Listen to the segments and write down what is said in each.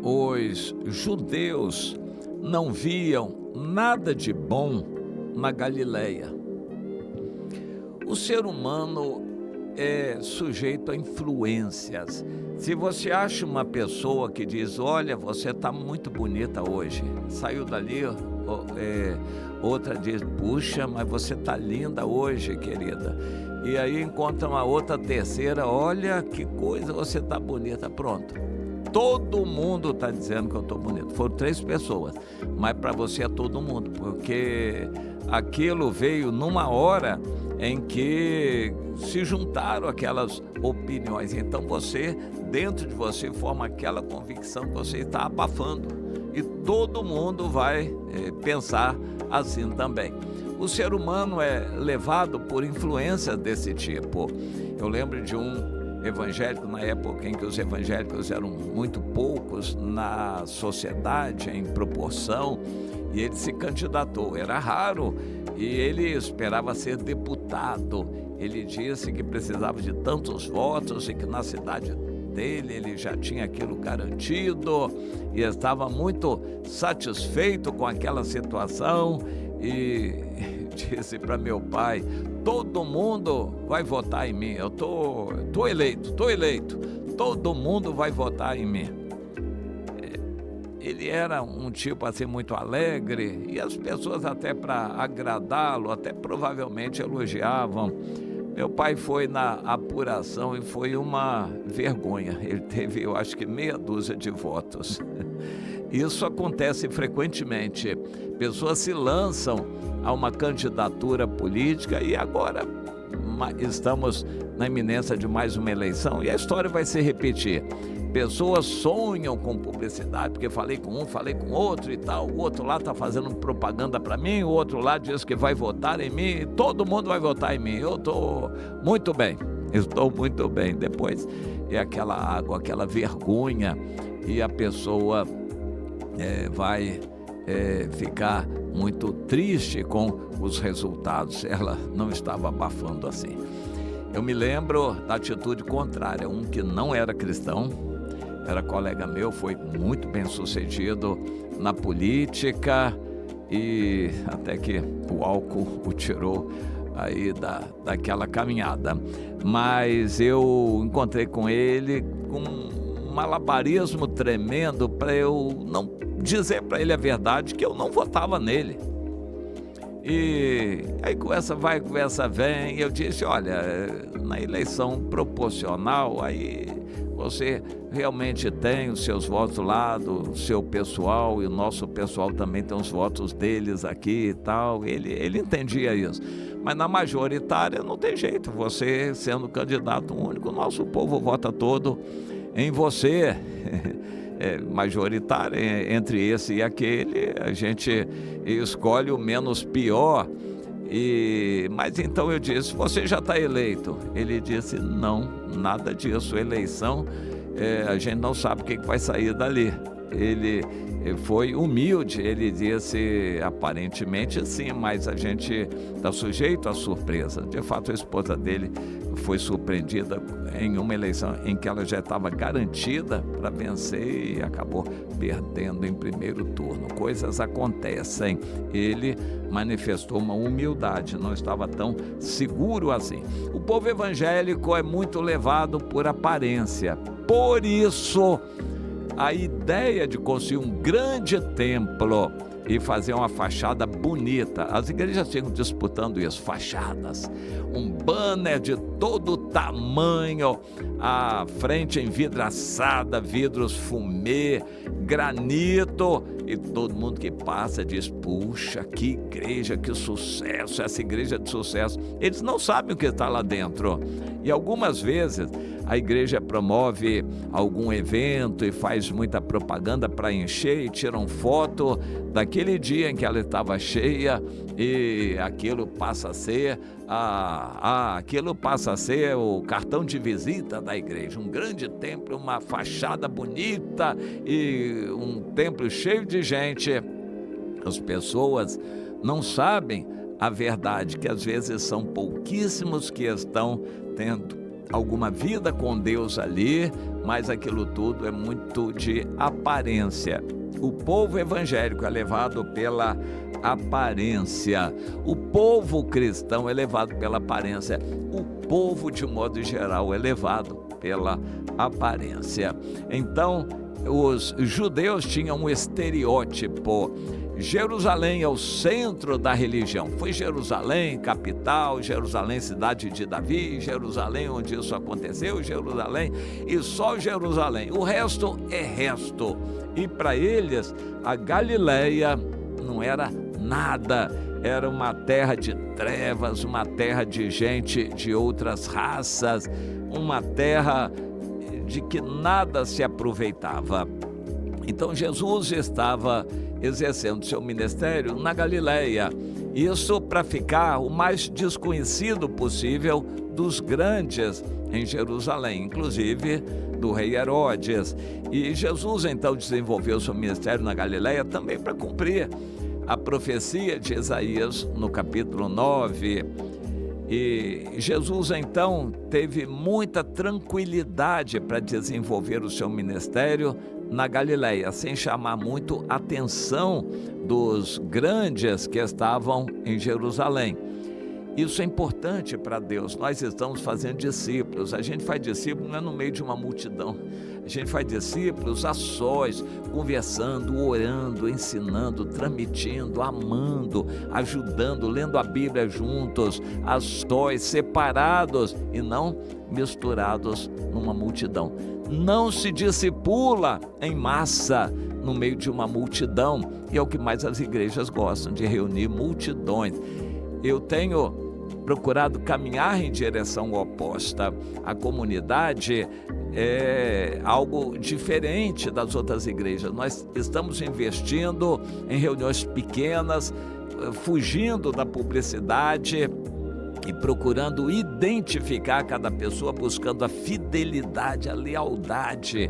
Os judeus não viam nada de bom na Galileia. O ser humano é sujeito a influências. Se você acha uma pessoa que diz, olha, você está muito bonita hoje, saiu dali, outra diz, puxa, mas você está linda hoje, querida. E aí encontra uma outra terceira, olha que coisa, você está bonita, pronto. Todo mundo está dizendo que eu estou bonito. Foram 3 pessoas, mas para você é todo mundo, porque aquilo veio numa hora em que se juntaram aquelas opiniões. Então você, dentro de você, forma aquela convicção que você está abafando. E todo mundo vai pensar assim também. O ser humano é levado por influências desse tipo. Eu lembro de um evangélico na época em que os evangélicos eram muito poucos na sociedade em proporção, e ele se candidatou, era raro, e ele esperava ser deputado. Ele disse que precisava de tantos votos e que na cidade dele ele já tinha aquilo garantido e estava muito satisfeito com aquela situação, e disse para meu pai, todo mundo vai votar em mim, eu tô eleito, todo mundo vai votar em mim. Ele era um tipo assim muito alegre, e as pessoas até para agradá-lo, até provavelmente elogiavam. Meu pai foi na apuração e foi uma vergonha, ele teve, eu acho que meia dúzia de votos. Isso acontece frequentemente, pessoas se lançam a uma candidatura política e agora estamos na iminência de mais uma eleição e a história vai se repetir. Pessoas sonham com publicidade, porque falei com um, falei com outro e tal, o outro lá está fazendo propaganda para mim, o outro lá diz que vai votar em mim, todo mundo vai votar em mim, eu estou muito bem. Depois é aquela água, aquela vergonha, e a pessoa vai ficar muito triste com os resultados. Ela não estava abafando assim. Eu me lembro da atitude contrária, um que não era cristão, era colega meu, foi muito bem sucedido na política, e até que o álcool o tirou aí daquela caminhada. Mas eu encontrei com ele com um malabarismo tremendo para eu não dizer para ele a verdade, que eu não votava nele. E aí conversa vai, conversa vem, eu disse, olha, na eleição proporcional, aí você realmente tem os seus votos lá do seu pessoal, e o nosso pessoal também tem os votos deles aqui e tal. Ele entendia isso. Mas na majoritária não tem jeito, você sendo candidato único, o nosso povo vota todo em você. Majoritária, entre esse e aquele, a gente escolhe o menos pior. Mas então eu disse, você já está eleito? Ele disse, não, nada disso, eleição, a gente não sabe o que vai sair dali. Ele foi humilde, ele disse, aparentemente sim, mas a gente está sujeito à surpresa. De fato, a esposa dele foi surpreendida em uma eleição em que ela já estava garantida para vencer e acabou perdendo em primeiro turno. Coisas acontecem. Ele manifestou uma humildade, não estava tão seguro assim. O povo evangélico é muito levado por aparência. Por isso, a ideia de construir um grande templo e fazer uma fachada bonita, as igrejas ficam disputando isso, fachadas, um banner de todo tamanho, a frente envidraçada, vidros fumê, granito, e todo mundo que passa diz, puxa, que igreja, que sucesso, essa igreja de sucesso. Eles não sabem o que está lá dentro, e algumas vezes a igreja promove algum evento e faz muita propaganda para encher, e tiram foto daquele dia em que ela estava cheia, e aquilo passa a ser o cartão de visita da igreja, um grande templo, uma fachada bonita e um templo cheio de gente. As pessoas não sabem a verdade, que às vezes são pouquíssimos que estão tendo alguma vida com Deus ali, mas aquilo tudo é muito de aparência. O povo evangélico é levado pela aparência. O povo cristão é levado pela aparência. O povo, de modo geral, é levado pela aparência. Então, os judeus tinham um estereótipo. Jerusalém é o centro da religião. Foi Jerusalém, capital, Jerusalém, cidade de Davi, Jerusalém, onde isso aconteceu, Jerusalém, e só Jerusalém. O resto é resto. E para eles, a Galileia não era nada. Era uma terra de trevas, uma terra de gente de outras raças, uma terra de que nada se aproveitava. Então Jesus estava exercendo seu ministério na Galileia, isso para ficar o mais desconhecido possível dos grandes em Jerusalém, inclusive do rei Herodes. E Jesus então desenvolveu seu ministério na Galileia também para cumprir a profecia de Isaías no capítulo 9. E Jesus então teve muita tranquilidade para desenvolver o seu ministério na Galileia, sem chamar muito a atenção dos grandes que estavam em Jerusalém. Isso é importante para Deus. Nós estamos fazendo discípulos. A gente faz discípulos não é no meio de uma multidão. A gente faz discípulos a sós, conversando, orando, ensinando, transmitindo, amando, ajudando, lendo a Bíblia juntos, a sós, separados e não misturados numa multidão. Não se discipula em massa no meio de uma multidão, e é o que mais as igrejas gostam, de reunir multidões. Eu tenho procurado caminhar em direção oposta. A comunidade é algo diferente das outras igrejas. Nós estamos investindo em reuniões pequenas, fugindo da publicidade e procurando identificar cada pessoa, buscando a fidelidade, a lealdade,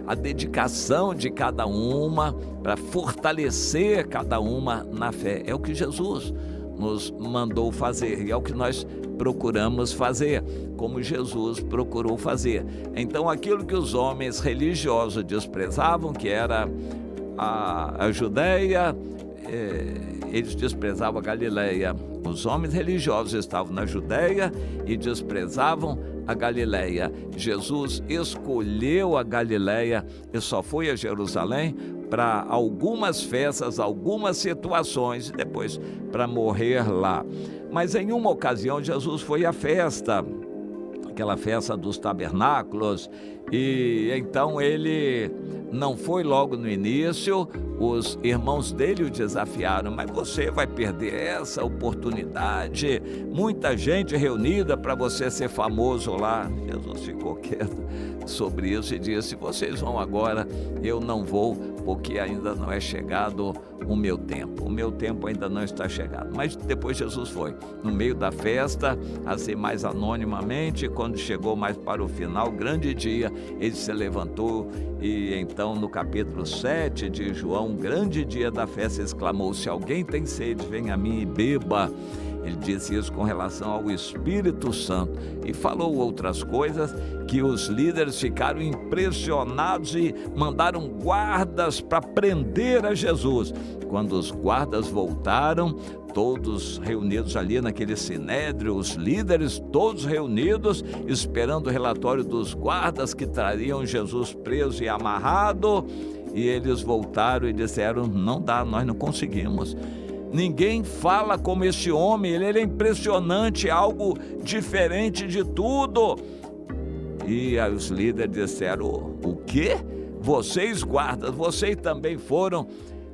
a dedicação de cada uma para fortalecer cada uma na fé. É o que Jesus nos mandou fazer e é o que nós procuramos fazer, como Jesus procurou fazer. Então, aquilo que os homens religiosos desprezavam, que era a Judéia, eles desprezavam a Galileia. Os homens religiosos estavam na Judéia e desprezavam a Galileia. Jesus escolheu a Galileia e só foi a Jerusalém para algumas festas, algumas situações e depois para morrer lá. Mas em uma ocasião Jesus foi à festa, aquela festa dos tabernáculos, e então ele não foi logo no início. Os irmãos dele o desafiaram: mas você vai perder essa oportunidade, muita gente reunida para você ser famoso lá. Jesus ficou quieto sobre isso e disse: vocês vão agora, eu não vou, porque ainda não é chegado o meu tempo ainda não está chegado. Mas depois Jesus foi, no meio da festa, assim mais anonimamente. Quando chegou mais para o final, grande dia, ele se levantou e então no capítulo 7 de João, grande dia da festa, exclamou: se alguém tem sede, venha a mim e beba. Ele disse isso com relação ao Espírito Santo e falou outras coisas que os líderes ficaram impressionados e mandaram guardas para prender a Jesus. Quando os guardas voltaram, todos reunidos ali naquele sinédrio, os líderes todos reunidos, esperando o relatório dos guardas que trariam Jesus preso e amarrado, e eles voltaram e disseram: não dá, nós não conseguimos. Ninguém fala como esse homem, ele é impressionante, algo diferente de tudo. E aí os líderes disseram: o quê? Vocês guardas, vocês também foram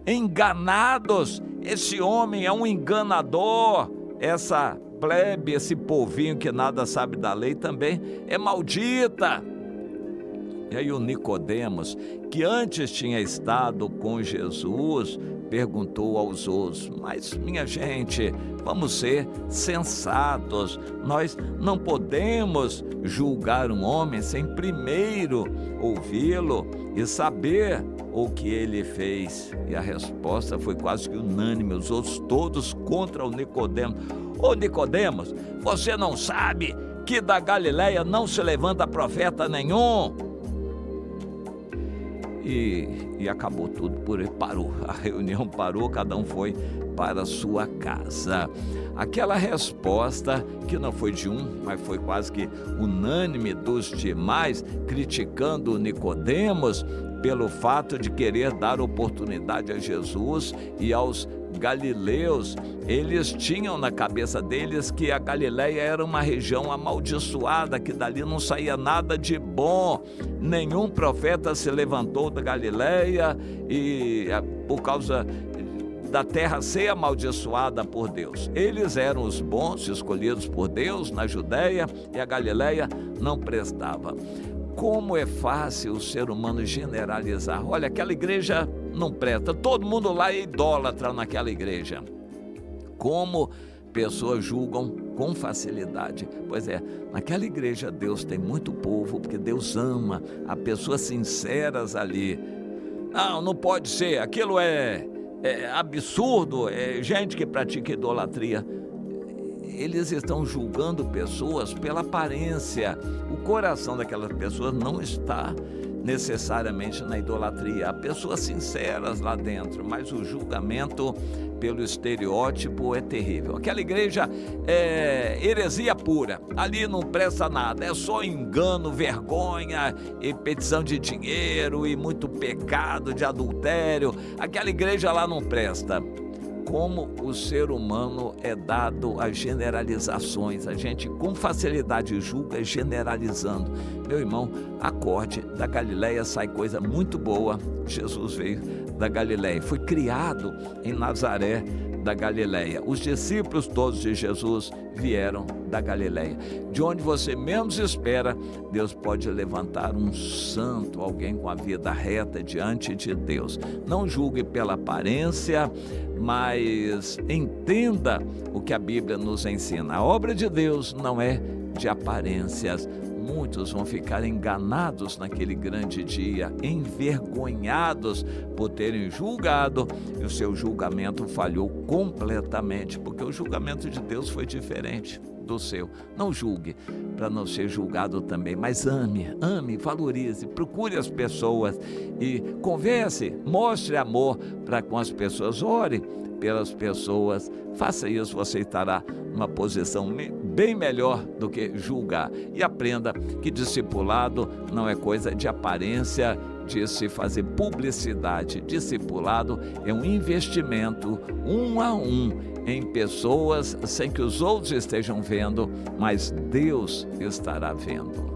enganados. Esse homem é um enganador. Essa plebe, esse povinho que nada sabe da lei também é maldita. E aí o Nicodemos, que antes tinha estado com Jesus, perguntou aos outros: mas minha gente, vamos ser sensatos, nós não podemos julgar um homem sem primeiro ouvi-lo e saber o que ele fez. E a resposta foi quase que unânime, os outros todos contra o Nicodemos. Ô Nicodemos, você não sabe que da Galileia não se levanta profeta nenhum. E acabou tudo por aí, parou, a reunião parou, cada um foi para a sua casa. Aquela resposta, que não foi de um, mas foi quase que unânime dos demais, criticando Nicodemos pelo fato de querer dar oportunidade a Jesus e aos galileus. Eles tinham na cabeça deles que a Galileia era uma região amaldiçoada, que dali não saía nada de bom. Nenhum profeta se levantou da Galileia e por causa da terra ser amaldiçoada por Deus. Eles eram os bons, escolhidos por Deus na Judéia, e a Galileia não prestava. Como é fácil o ser humano generalizar. Olha, aquela igreja não presta, todo mundo lá é idólatra naquela igreja. Como pessoas julgam com facilidade. Pois é, naquela igreja Deus tem muito povo, porque Deus ama, há pessoas sinceras ali. Não pode ser, aquilo é absurdo, é gente que pratica idolatria. Eles estão julgando pessoas pela aparência. O coração daquelas pessoas não está necessariamente na idolatria. Há pessoas sinceras lá dentro, mas o julgamento pelo estereótipo é terrível. Aquela igreja é heresia pura, ali não presta nada, é só engano, vergonha e petição de dinheiro e muito pecado de adultério. Aquela igreja lá não presta. Como o ser humano é dado a generalizações, a gente com facilidade julga generalizando. Meu irmão, acorde, da Galileia sai coisa muito boa. Jesus veio da Galileia, foi criado em Nazaré da Galileia. Os discípulos todos de Jesus vieram da Galileia. De onde você menos espera, Deus pode levantar um santo, alguém com a vida reta diante de Deus. Não julgue pela aparência, mas entenda o que a Bíblia nos ensina. A obra de Deus não é de aparências. Muitos vão ficar enganados naquele grande dia, envergonhados por terem julgado, e o seu julgamento falhou completamente, porque o julgamento de Deus foi diferente do seu. Não julgue para não ser julgado também, mas ame, valorize, procure as pessoas e converse, mostre amor para com as pessoas, ore pelas pessoas. Faça isso, você estará numa posição bem melhor do que julgar. E aprenda que discipulado não é coisa de aparência, de se fazer publicidade. Discipulado é um investimento 1 a 1 em pessoas sem que os outros estejam vendo, mas Deus estará vendo.